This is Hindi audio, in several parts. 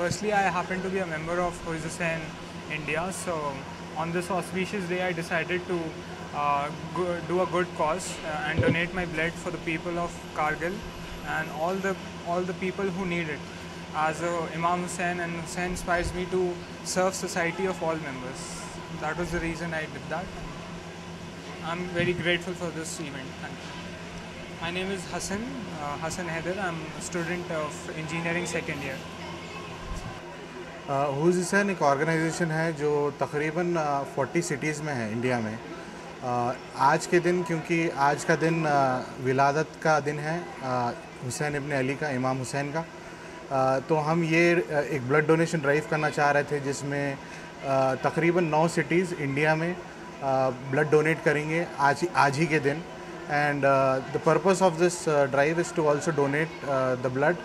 Firstly, I happen to be a member of WhoisHussain-India, so on this auspicious day I decided to do a good cause and donate my blood for the people of Kargil and all the people who need it. As Imam Hussain, and Hussain inspires me to serve society of all members. That was the reason I did that. I'm very grateful for this event. Thank you. My name is Hussain Ibn Ali. I'm a student of engineering second year. WhoisHussain एक ऑर्गेनाइजेशन है जो तकरीबन 40 सिटीज़ में है इंडिया में। आज के दिन, क्योंकि आज का दिन विलादत का दिन है हुसैन इब्न अली का, इमाम हुसैन का, तो हम ये एक ब्लड डोनेशन ड्राइव करना चाह रहे थे जिसमें तकरीबन 9 सिटीज़ इंडिया में ब्लड डोनेट करेंगे आज ही के दिन। And the purpose of this drive is to also donate the blood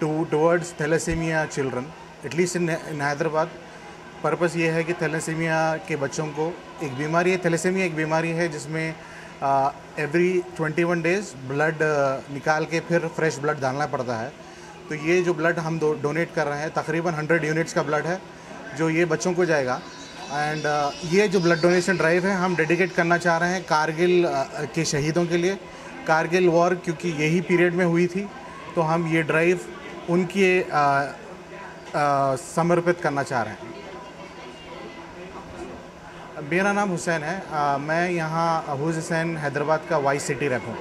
towards thalassaemia children, at least in Hyderabad. Purpose ये है कि थैलेसीमिया के बच्चों को एक बीमारी है, थैलेसीमिया एक बीमारी है जिसमें एवरी 21 डेज़ ब्लड निकाल के फिर फ्रेश ब्लड डालना पड़ता है। तो ये जो ब्लड हम डोनेट कर रहे हैं तकरीबन 100 यूनिट्स का ब्लड है जो ये बच्चों को जाएगा। एंड ये जो ब्लड डोनेशन ड्राइव है हम डेडिकेट करना चाह रहे हैं कारगिल के शहीदों के लिए। कारगिल वॉर क्योंकि यही पीरियड में हुई थी, तो हम ये ड्राइव उनके समर्पित करना चाह रहे हैं। मेरा नाम हुसैन है, मैं यहाँ WhoisHussain हैदराबाद का वाइस सिटी रैप हूँ।